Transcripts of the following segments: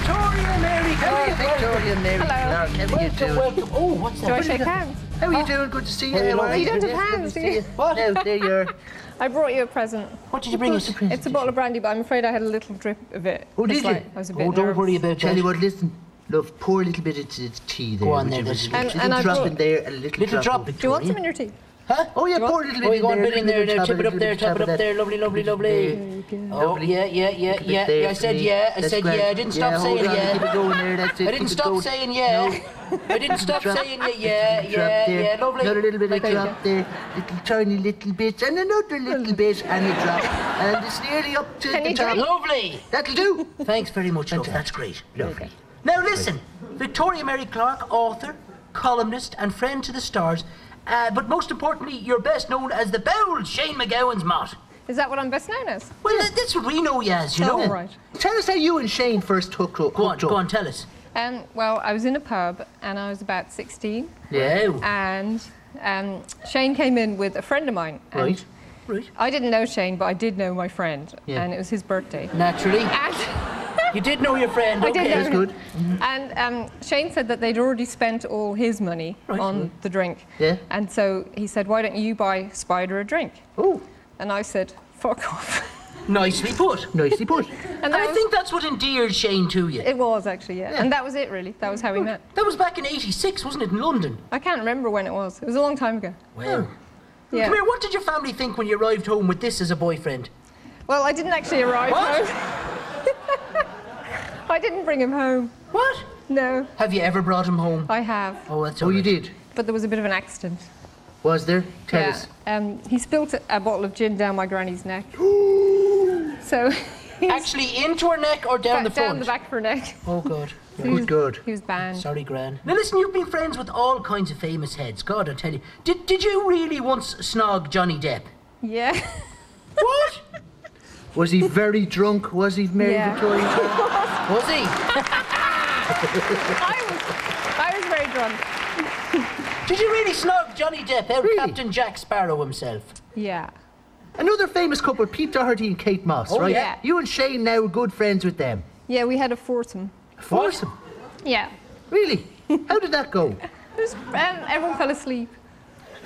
Victoria Mary Clarke. Victoria Mary Clarke. How are you doing? Welcome. Oh, what's that? Do I shake hands? How are you doing? Good to see you. How are You don't have Yes, good hands, to do see you? What? No, there you are. I brought you a present. What did you bring us? It's a bottle of brandy, but I'm afraid I had a little drip of it. Oh, did It's you? like, I was a bit Oh, don't nervous. worry about Tell that. you what, listen. Love, pour a little bit of tea there. Go on would there, you? then. Just And- a and little I drop brought- in there, a little Little drop. Victoria. Do you want some in your tea? Huh? Oh, yeah, Do you pour want- a little Oh, bit you go on, in there. bit in there, little tip it bit, up there, little top it bit up there, lovely, lovely, lovely. Oh, yeah. there I for said me. yeah, I That's said grand. yeah, I didn't stop hold saying on, yeah. Keep it going there, that's it. I didn't keep it stop going. saying yeah. I didn't stop Drop. saying yeah, Drop yeah, there. yeah, lovely. Another little bit of Like drop there, little tiny little bit, and another little bit, and a drop. And it's nearly up to Can the you top. drink? Lovely. That'll do. Thanks very much, love. That's great. Lovely. Now listen, Victoria Mary Clarke, author, columnist, and friend to the stars, but most importantly, you're best known as the bold Shane McGowan's Mott. Is that what I'm best known as? Well, that's what we know you as, you know. Oh, right. Tell us how you and Shane first hooked up. Go on, tell us. Well, I was in a pub and I was about 16, Yeah. and Shane came in with a friend of mine. And Right. I didn't know Shane, but I did know my friend, Yeah. and it was his birthday. Naturally. And You did know your friend, I okay. did know That's him. good. And Shane said that they'd already spent all his money on the drink. Yeah. And so he said, why don't you buy Spider a drink? Oh, And I said, fuck off. Nicely put. nicely put. And that I was- think that's what endeared Shane to you. It was actually, yeah. And that was it, really. That was how we met. That was back in '86, wasn't it, in London? I can't remember when it was. It was a long time ago. Wow. Yeah. Come here, what did your family think when you arrived home with this as a boyfriend? Well, I didn't actually arrive What? home. I didn't bring him home. What? No, Have you ever brought him home? I have. Oh, that's Oh, all you right. did? But there was a bit of an accident. Was there? Tell us. He spilt a bottle of gin down my granny's neck. So Actually, into her neck or down the front? down the back of her neck. Oh, God. Good, good. He was banned. Sorry, Gran. Now, listen, you've been friends with all kinds of famous heads. God, I tell you. Did you really once snog Johnny Depp? Yeah. What? Was he very drunk? Was he, Mary Yeah. Victoria? Was he? I was very drunk. Did you really snog Johnny Depp out Really? Captain Jack Sparrow himself? Yeah. Another famous couple, Pete Doherty and Kate Moss, Oh, right? yeah. You and Shane now are good friends with them. Yeah, we had a foursome. Foursome? Yeah. Really? How did that go? Everyone fell asleep.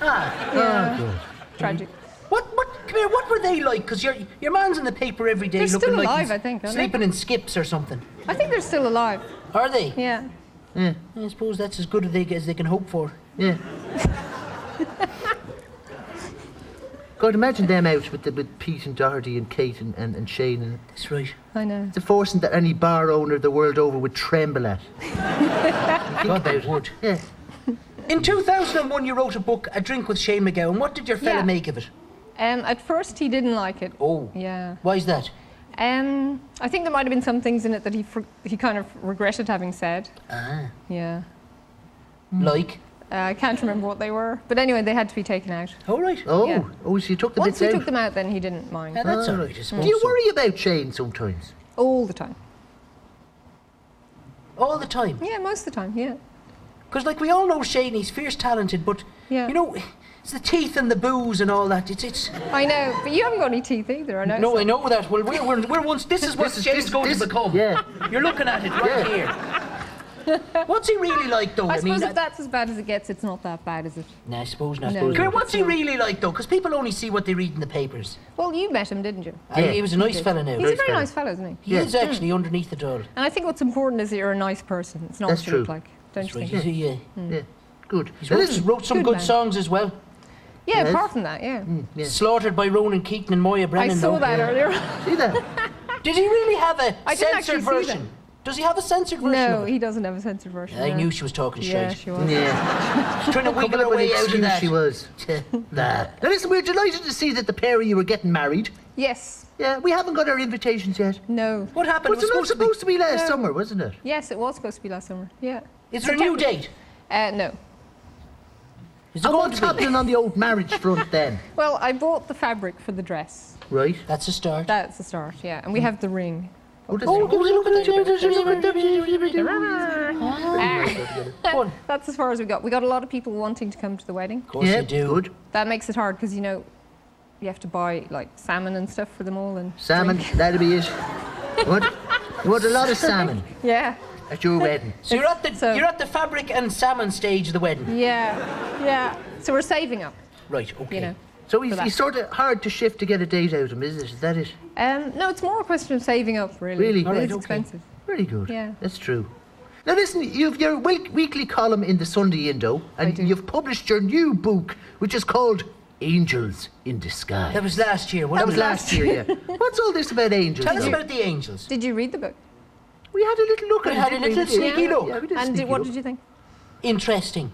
Ah. Yeah. Good. Tragic. Come here, what were they like? Because your man's in the paper every day They're looking still like alive, he's I think, aren't they? sleeping in skips or something. I think they're still alive. Are they? Yeah. Yeah, I suppose that's as good as they can hope for. yeah. God, imagine them out with Pete and Doherty and Kate and Shane. And That's right. I know. it's a forcing that any bar owner the world over would tremble at. God, they would. Yeah. In 2001, you wrote a book, A Drink with Shane McGowan. What did your fella Yeah. make of it? At first, he didn't like it. Oh. Yeah. Why is that? I think there might have been some things in it that he kind of regretted having said. Ah. Yeah. Like? I can't remember what they were. But anyway, they had to be taken out. All right. Oh, Yeah. oh, so you took the Once bits he out. took them out, then he didn't mind. Yeah, that's Oh, all right, I suppose. Do you so. worry about Shane sometimes? All the time. All the time? Yeah, most of the time, yeah. Because, like, we all know Shane, he's fierce talented, but, Yeah. you know, it's the teeth and the booze and all that. It's... I know, but you haven't got any teeth either, I know. No, I know that. Well, we're once... This is what Shane's going to become. Yeah. You're looking at it right here. What's he really like, though? I suppose mean, if that's as bad as it gets, it's not that bad, is it? Nah, I suppose not. No. Come here, what's he really like, though? Because people only see what they read in the papers. Well, you met him, didn't you? Yeah. He was a nice fella now. He's a very nice fellow, isn't he? He is actually underneath it all. And I think what's important is that you're a nice person. It's not That's what you look true. like. Don't you Right, think? yeah. Yeah. Good. He's Now wrote, listen, wrote some Good good man. songs as well. Yeah, Yes. apart from that, yeah. yeah. Slaughtered by Ronan Keaton and Moya I Brennan. saw though. that earlier. See that? Did he really have a I didn't actually censored see that. version? Does he have a censored version No, of it? he doesn't have a censored version. I no. knew she was talking Yeah, straight. she was. Yeah. She's trying to wiggle Couple her of an way out of excuse that. she was. Nah. Now listen, we're delighted to see that the pair of you are getting married. Yes. Yeah, we haven't got our invitations yet. No. What happened? Was it not supposed to be last No. summer, wasn't it? Yes, it was supposed to be last summer. Yeah. Is there a new date? No. Is it And going what's to be? happening on the old marriage front then? Well, I bought the fabric for the dress. Right. That's a start. That's the start, yeah. And we have the ring. Oh, look at Go on. That's as far as we got. We got a lot of people wanting to come to the wedding. Of course Yeah, you do. good. That makes it hard because, you know, you have to buy like salmon and stuff for them all and Salmon, drink. that'll be it. What? You want a lot of salmon Yeah. at your wedding. So you're at the fabric and salmon stage of the wedding. Yeah. So we're saving up, Right, okay. you know. So For that. he's sort of hard to shift to get a date out of him, is it? Is that it? No, it's more a question of saving up, really. Really? It All right, is okay. expensive. Very good. Yeah. That's true. Now listen, you've your weekly column in the Sunday Indo, and do. you've published your new book, which is called Angels in Disguise. That was last year, That wasn't was it? last year, yeah. What's all this about angels? Tell us though? about the angels. Did you read the book? We had a little look at We it. had a didn't we? little We did. sneaky look. Yeah, we did a And sneaky what look. did you think? Interesting.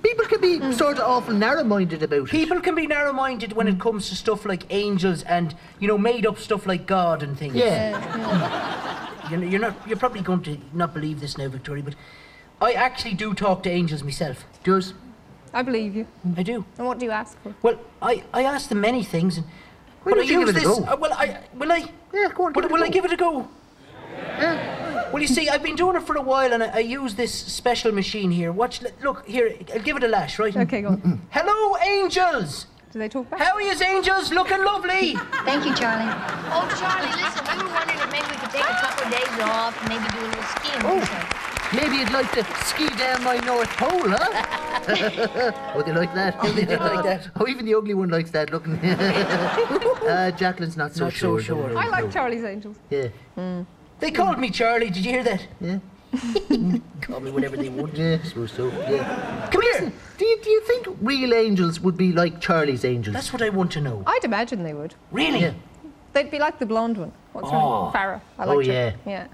People can be sort of awful narrow-minded about it. People can be narrow-minded when it comes to stuff like angels and, you know, made-up stuff like God and things. Yeah. You're probably going to not believe this now, Victoria, but I actually do talk to angels myself. Does. I believe you. I do. And what do you ask for? Well, I ask them many things, and Why but I don't you use give it a this. go? Will I? Yeah, go on. Will I give it a go? Yeah. Well, you see, I've been doing it for a while, and I use this special machine here. Look here. I'll give it a lash, right? Okay, go on. Hello, angels. Do they talk back? How are you, angels? Looking lovely. Thank you, Charlie. Oh, Charlie, listen, we were wondering if maybe we could take a couple of days off and maybe do a little skiing. What do you think? Maybe you'd like to ski down my North Pole, huh? Oh, they like that. Oh, they did like that. Oh, even the ugly one likes that looking. Jacqueline's not so Not so sure. sure. No, I like no. Charlie's Angels. Yeah. They called me Charlie. Did you hear that? Yeah. Call me whatever they want. Yeah, I suppose so. Yeah. Come here. Do you think real angels would be like Charlie's angels? That's what I want to know. I'd imagine they would. Really? Yeah. They'd be like the blonde one. What's her Oh. name? Farrah. I Oh, liked her. yeah. Yeah.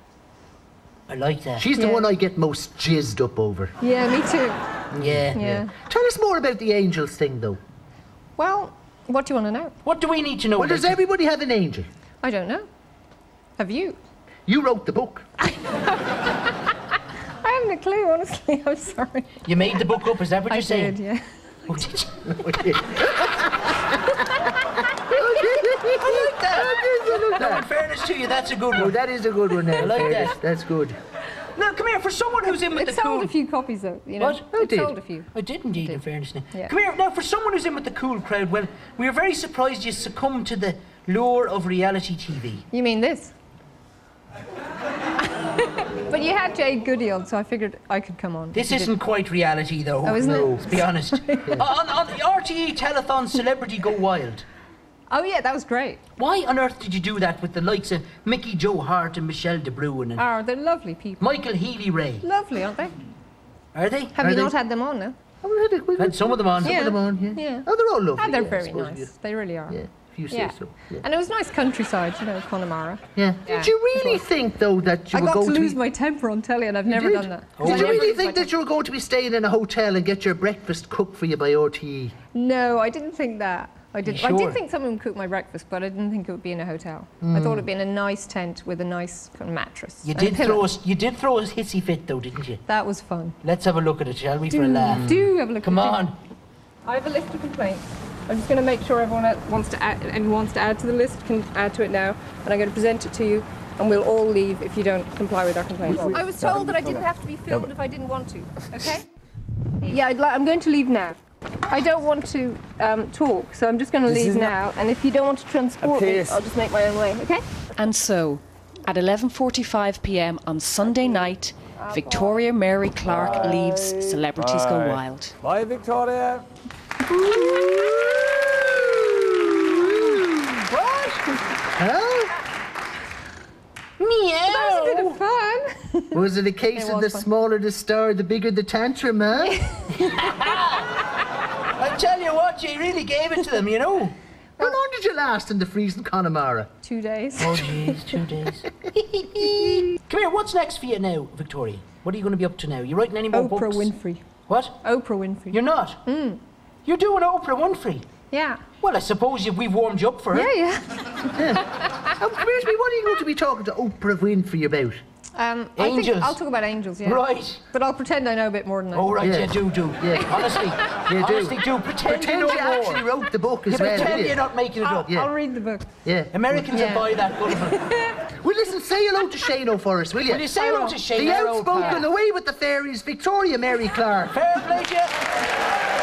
I like that. She's the Yeah. one I get most jizzed up over. Yeah, me too. Yeah. Yeah. Tell us more about the angels thing, though. Well, what do you want to know? What do we need to know? Well, does about everybody have an angel? I don't know. Have you? You wrote the book. I haven't a clue, honestly. I'm sorry. You made the book up, is that what I you're saying? did, yeah. Oh, did you? I like that. No, in fairness to you, that's a good Oh, one. that is a good one. Now, I like fairness. that. That's good. Now, come here, for someone who's in with It the sold cool... a few copies, though. You know, What? Oh, it did? sold a few. I did indeed, in fairness now. Yeah. Come here, now, for someone who's in with the cool crowd, well, we are very surprised you succumbed to the lure of reality TV. You mean this? But you had Jade Goody on, so I figured I could come on. This You isn't quite reality, though. Oh, isn't it? No. Let's be honest. on the RTE Telethon Celebrity Go Wild. Oh, yeah, that was great. Why on earth did you do that with the likes of Mickey Joe Hart and Michelle De Bruin and Oh, they're lovely people. Michael Healy-Rae? Lovely, aren't they? Are they? Have Are you they? not had them on now? Oh, we Had some of them on. Yeah. Put them on, yeah. Yeah. Oh, they're all lovely. Oh, they're yeah, I very suppose, nice. They really are. Yeah, if you say Yeah. so. Yeah. And it was nice countryside, you know, Connemara. Yeah. Yeah, Did you it really was. think, though, that you I were got going to to lose be... my temper on telly, and I've never did? done that. Oh, Did you yeah. really think that you were going to be staying in a hotel and get your breakfast cooked for you by RTE? No, I didn't think that. I did. You I sure? did think someone would cook my breakfast, but I didn't think it would be in a hotel. I thought it'd be in a nice tent with a nice kind of mattress. You and a did pillow. throw a hissy fit, though, didn't you? That was fun. Let's have a look at it, shall we, for a laugh? Do have a look. Come at it. on. I have a list of complaints. I'm just going to make sure everyone wants to add to the list can add to it now, and I'm going to present it to you, and we'll all leave if you don't comply with our complaints. I was told that I didn't have to be filmed if I didn't want to. Okay? Yeah, I'm going to leave now. I don't want to talk, so I'm just going to leave now. And if you don't want to transport me, I'll just make my own way. Okay? And so, at 11:45 p.m. on Sunday night, Victoria Mary Clarke leaves Celebrities Go Wild. Bye, Victoria. That was a bit of fun. Was it a case It of was the fun. smaller the star, the bigger the tantrum, huh? I tell you what, you really gave it to them, you know. How long did you last in the freezing Connemara? 2 days. Oh, jeez, 2 days. Come here, what's next for you now, Victoria? What are you going to be up to now? You writing any more Oprah books? Winfrey. What? Oprah Winfrey. You're not? You're doing Oprah Winfrey? Yeah. Well, I suppose we've warmed you up for her. Yeah. Come here to me, what are you going to be talking to Oprah Winfrey about? I think Angels. I'll talk about angels, yeah. Right. But I'll pretend I know a bit more than I Oh, do. right, Yeah. yeah, do. Yeah. Honestly, You do. honestly, do. Pretend Pretend you you know actually more. wrote the book You as well, pretend will you're you? not making it up. Yeah. I'll read the book. Yeah. Americans Yeah. will buy that, Gulliver. Well, listen, say hello to Shano for us, will you? Will you say hello to Shane? The our old outspoken, pal? away with the fairies, Victoria Mary Clarke. Fair play to you.